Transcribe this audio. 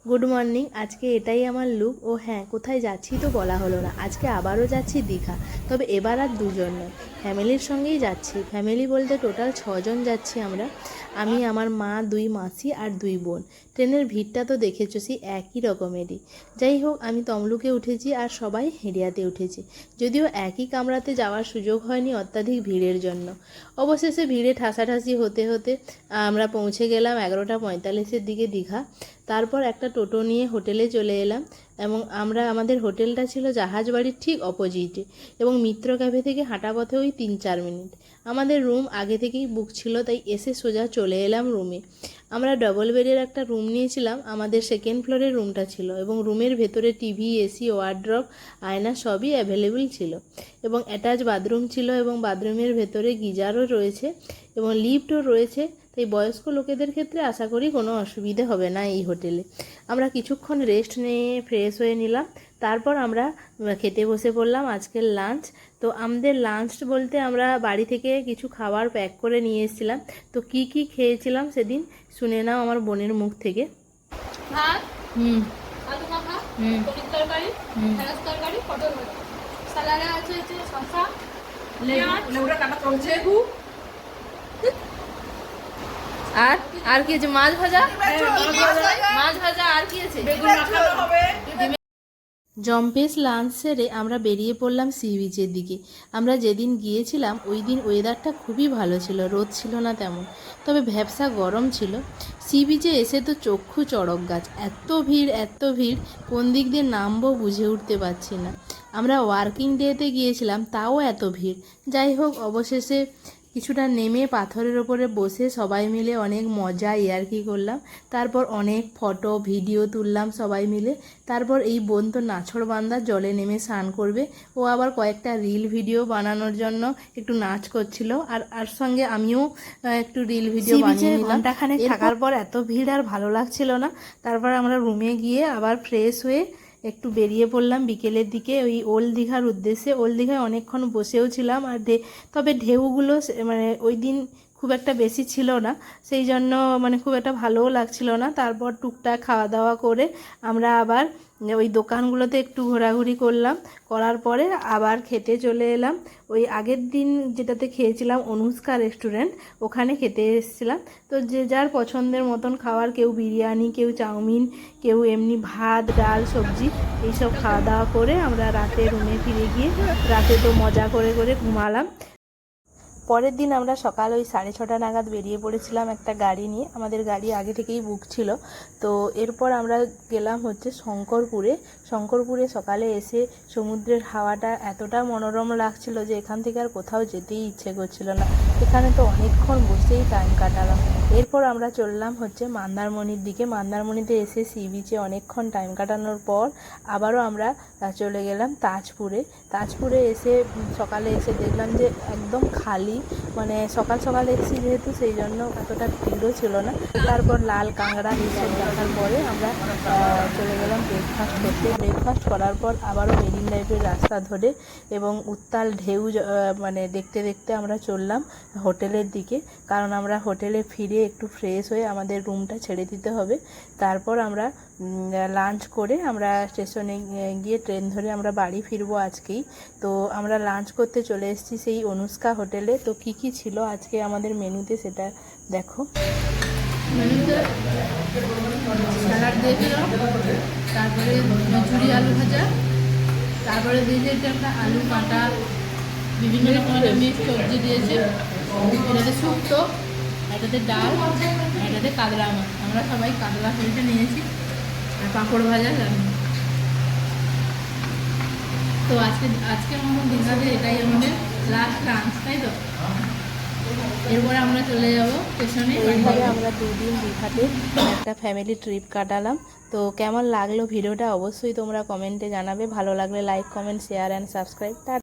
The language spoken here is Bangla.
Good morning. আজকে এটাই আমার লুক। ও হ্যাঁ, কোথায় যাচ্ছি তো বলা হলো না। আজকে আবারও যাচ্ছি দীঘা, তবে এবার আর দুজন নয়, ফ্যামিলির সঙ্গেই যাচ্ছি। ফ্যামিলি বলতে টোটাল 6জন যাচ্ছি আমরা। আমি, আমার মা, 2 মাসি আর 2 বোন। ট্রেনের ভিড়টা তো দেখেছো, সেই একই রকমেরই। যাই হোক, আমি তমলুকে উঠেছি আর সবাই হেরিয়াতে উঠেছি। যদিও একই কামরাতে যাওয়ার সুযোগ হয়নি অত্যাধিক ভিড়ের জন্য। অবশেষে ভিড়ে ঠাসাঠাসি হতে হতে আমরা পৌঁছে গেলাম 11:45-এর দিকে দীঘা। তারপর একটা টোটো নিয়ে হোটেলে চলে এলাম, এবং আমাদের হোটেলটা ছিল জাহাজ বাড়ির ঠিক অপোজিটে, এবং মিত্র ক্যাফে থেকে হাঁটা পথে ওই 3-4 মিনিট। আমাদের রুম আগে থেকেই বুক ছিল, তাই এসে সোজা চলে এলাম রুমে। আমরা ডবল বেডের একটা রুম নিয়েছিলাম, আমাদের সেকেন্ড ফ্লোরের রুমটা ছিল, এবং রুমের ভেতরে টিভি, এসি, ওয়ার্ড্রপ, আয়না সবই অ্যাভেলেবেল ছিল, এবং অ্যাটাচ বাথরুম ছিল, এবং বাথরুমের ভেতরে গিজারও রয়েছে এবং লিফটও রয়েছে। তাই বয়স্ক লোকেদের ক্ষেত্রে আশা করি কোনো অসুবিধে হবে না এই হোটেলে। আমরা কিছুক্ষণ রেস্ট নিয়ে ফ্রেশ হয়ে নিলাম, তারপর আমরা খেতে বসে পড়লাম আজকের লাঞ্চ। তো আমাদের লাঞ্চ বলতে আমরা বাড়ি থেকে কিছু খাবার প্যাক করে নিয়ে এসেছিলাম। তো কি কি খেয়েছিলাম সেদিন শুনে নাও আমার বোনের মুখ থেকে। ভাত, হুম আলু মাখা, হুম পনির তরকারি, ঢেঁড়স তরকারি, পটল ভাজা। স্যালাডে আছে শসা, লেবুটা কাটা চলছে। লেবু, আর আর কি আছে? মাছ ভাজা, মাছ ভাজা আর কি আছে? বেগুন মাখানো হবে। জম্পেশ লাঞ্চ সেরে আমরা বেরিয়ে পড়লাম সি বিচের দিকে। আমরা যেদিন গিয়েছিলাম ওই দিন ওয়েদারটা খুবই ভালো ছিল, রোদ ছিল না তেমন, তবে ভ্যাপসা গরম ছিল। সি বিচে এসে তো চক্ষু চড়ক গাছ, এত ভিড় এত ভিড়, কোন দিক দিয়ে নামবো বুঝে উঠতে পারছি না। আমরা ওয়ার্কিং ডেতে গিয়েছিলাম, তাও এত ভিড়। যাই হোক, অবশেষে কিছুটা নেমে পাথরের ওপরে বসে সবাই মিলে অনেক মজা ইয়ার্কি করলাম। তারপর অনেক ফটো ভিডিও তুললাম সবাই মিলে। তারপর এই বোন তো নাছোড়বান্দা, জলে নেমে স্নান করবে। ও আবার কয়েকটা রিল ভিডিও বানানোর জন্য একটু নাচ করছিল, আর সঙ্গে আমিও একটু রিল ভিডিও বানিয়ে নিলাম। ঘন্টাখানেক থাকার পর এত ভিড় আর ভালো লাগছিল না। তারপর আমরা রুমে গিয়ে আবার ফ্রেশ হয়ে একটু বেরিয়ে পড়লাম বিকেলের দিকে ওই ওল্ড দীঘার উদ্দেশ্যে। ওল্ড দীঘায় অনেকক্ষণ বসেও ছিলাম, আর তবে ঢেউগুলো মানে ওই দিন খুব একটা বেশি ছিল না, সেই জন্য মানে খুব একটা ভালোও লাগছিল না। তারপর টুকটাক খাওয়া দাওয়া করে আমরা আবার ওই দোকানগুলোতে একটু ঘোরাঘুরি করলাম, করার পরে আবার খেতে চলে এলাম। ওই আগের দিন যেটাতে খেয়েছিলাম অনুষ্কা রেস্টুরেন্ট, ওখানে খেতে এসেছিলাম। তো যে যার পছন্দের মতন খাবার, কেউ বিরিয়ানি, কেউ চাউমিন, কেউ এমনি ভাত ডাল সবজি, এইসব খাওয়া দাওয়া করে আমরা রাতে রুমে ফিরে গিয়ে রাতে তো মজা করে করে ঘুমালাম। পরের দিন আমরা সকাল ওই 6:30 নাগাদ বেরিয়ে পড়েছিলাম একটা গাড়ি নিয়ে। আমাদের গাড়ি আগে থেকেই বুক ছিল। তো এরপর আমরা গেলাম হচ্ছে শঙ্করপুরে সকালে এসে সমুদ্রের হাওয়াটা এতটা মনোরম লাগছিল যে এখান থেকে আর কোথাও যেতেই ইচ্ছে করছিল না। এখানে তো অনেকক্ষণ বসেই টাইম কাটালাম। এরপর আমরা চললাম হচ্ছে মন্দারমণির দিকে। মন্দারমণিতে এসে সি বিচে অনেকক্ষণ টাইম কাটানোর পর আবারও আমরা চলে গেলাম তাজপুরে এসে সকালে এসে দেখলাম যে একদম খালি, মানে সকাল সকাল এসেছি যেহেতু সেই জন্য এতটা ভিড়ও ছিল না। তারপর লাল কাঁকড়া এইসব দেখার পরে আমরা চলে গেলাম ব্রেকফাস্ট করতে। ব্রেকফাস্ট করার পর আবারও মেরিন লাইফের রাস্তা ধরে এবং উত্তাল ঢেউ মানে দেখতে দেখতে আমরা চললাম হোটেলের দিকে, কারণ আমরা হোটেলে ফিরে একটু ফ্রেশ হয়ে আমাদের রুমটা ছেড়ে দিতে হবে। তারপর আমরা লাঞ্চ করে আমরা স্টেশনে গিয়ে ট্রেন ধরে আমরা বাড়ি ফিরবো আজকেই। তো আমরা লাঞ্চ করতে চলে এসেছি সেই অনুষ্কা হোটেলে। তো কি কি ছিল আজকে আমাদের মেনুতে সেটা দেখো। মেনুতে স্যালাড দিয়েছিল, তারপরে ঝুরি আলু ভাজা, তারপরে দিয়েছে একটা আলু কাটা, বিভিন্ন রকমের মিক্স সবজি দিয়েছে, এটাতে শুক্তো, এটাতে ডাল, এটাতে কাতলা মাছ। আমরা সবাই কাতলা ফেলতে নিয়েছি, আর পাঁপড় ভাজা জানি। তো আজকের মতো দীঘাতে এটাই আমাদের লাস্ট লাঞ্চ, তাই তো? এরপরে আমরা চলে যাব স্টেশনে। এইভাবে আমরা 2 দিন দীঘাতে একটা ফ্যামিলি ট্রিপ কাটালাম। তো কেমন লাগলো ভিডিওটা অবশ্যই তোমরা কমেন্টে জানাবে। ভালো লাগলে like, comment, share and subscribe.